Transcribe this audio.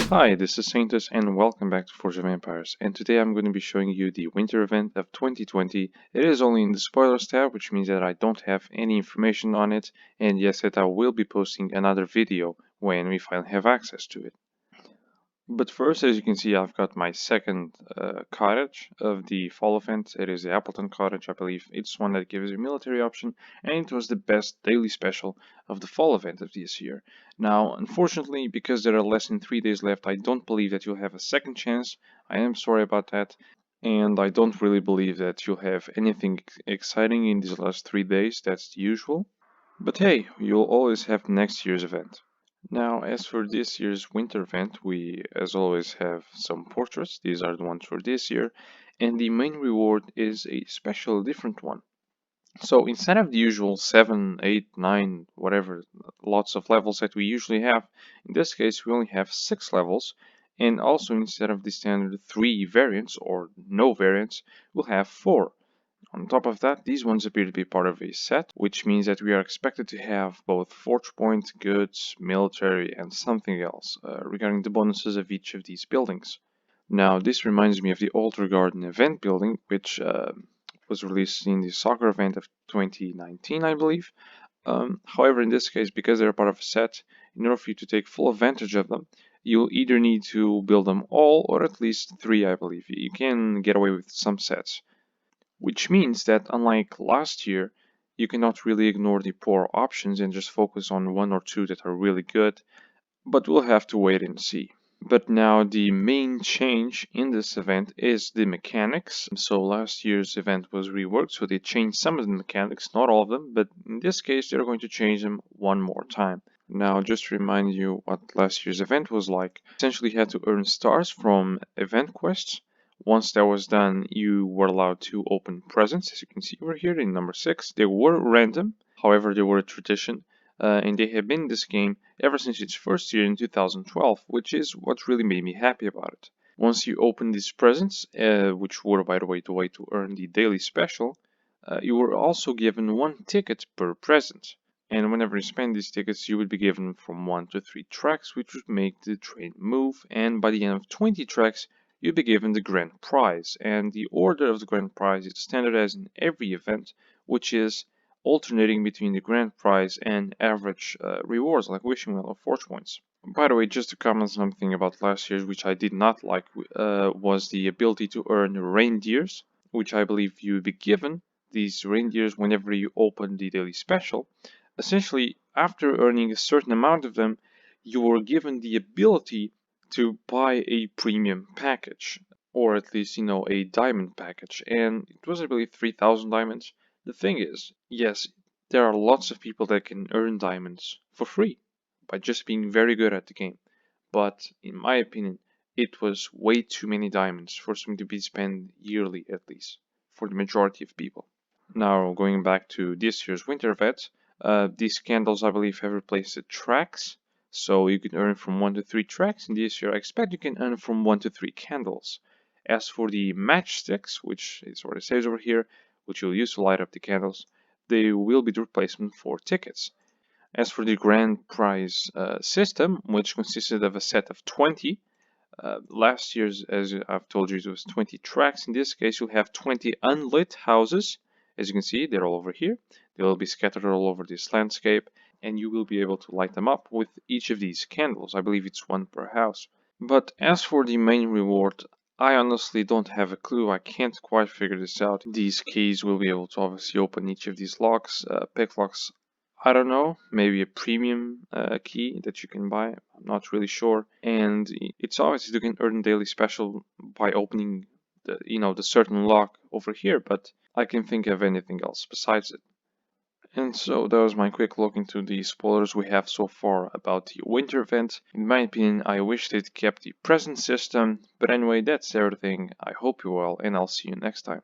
Hi, this is Saintus and welcome back to Forge of Empires, and today I'm going to be showing you the winter event of 2020. It is only in the spoilers tab, which means that I don't have any information on it, and yes, that I will be posting another video when we finally have access to it. But first, as you can see, I've got my second cottage of the fall event. It is the Appleton Cottage, I believe. It's one that gives a military option, and it was the best daily special of the fall event of this year. Now, unfortunately, because there are less than 3 days left, I don't believe that you'll have a second chance. I am sorry about that. And I don't really believe that you'll have anything exciting in these last 3 days. That's the usual. But hey, you'll always have next year's event. Now, as for this year's winter event, we, as always, have some portraits. These are the ones for this year. And the main reward is a special, different one. So instead of the usual 7, 8, 9, whatever, lots of levels that we usually have, in this case we only have 6 levels. And also instead of the standard 3 variants or no variants, we'll have 4. On top of that, these ones appear to be part of a set, which means that we are expected to have both forge point, goods, military, and something else regarding the bonuses of each of these buildings. Now, this reminds me of the Altar Garden event building, which was released in the soccer event of 2019, I believe. However, in this case, because they're part of a set, in order for you to take full advantage of them, you'll either need to build them all or at least 3, I believe. You can get away with some sets. Which means that unlike last year, you cannot really ignore the poor options and just focus on 1 or 2 that are really good, but we'll have to wait and see. But now the main change in this event is the mechanics. So last year's event was reworked, so they changed some of the mechanics, not all of them, but in this case they're going to change them one more time. Now, just to remind you what last year's event was like, essentially you had to earn stars from event quests. Once that was done, you were allowed to open presents, as you can see over here in number 6. They were random, however they were a tradition, and they have been in this game ever since its first year in 2012, which is what really made me happy about it. Once you open these presents, which were by the way the way to earn the daily special, you were also given 1 ticket per present. And whenever you spend these tickets, you would be given from 1 to 3 tracks, which would make the train move, and by the end of 20 tracks, you'll be given the grand prize. And the order of the grand prize is standard as in every event, which is alternating between the grand prize and average rewards like wishing well or forge points. By the way, just to comment something about last year's which I did not like was the ability to earn reindeers, which I believe you would be given these reindeers whenever you open the daily special. Essentially, after earning a certain amount of them, you were given the ability to buy a premium package, or at least, a diamond package, and it was, I believe, 3,000 diamonds. The thing is, yes, there are lots of people that can earn diamonds for free by just being very good at the game, but in my opinion, it was way too many diamonds for something to be spent yearly at least, for the majority of people. Now, going back to this year's winter event, these candles, I believe, have replaced the tracks. So you can earn from 1 to 3 tracks, and this year I expect you can earn from 1 to 3 candles. As for the matchsticks, which is what it says over here, which you'll use to light up the candles, they will be the replacement for tickets. As for the grand prize system, which consisted of a set of 20, last year's, as I've told you, it was 20 tracks. In this case, you'll have 20 unlit houses. As you can see, they're all over here. They will be scattered all over this landscape, and you will be able to light them up with each of these candles. I believe it's 1 per house. But as for the main reward, I honestly don't have a clue. I can't quite figure this out. These keys will be able to obviously open each of these locks, pick locks. I don't know, maybe a premium key that you can buy. I'm not really sure. And it's obvious you can earn daily special by opening the certain lock over here, but I can think of anything else besides it. And so that was my quick look into the spoilers we have so far about the winter event. In my opinion, I wish they'd kept the present system, but anyway, that's everything. I hope you're well, and I'll see you next time.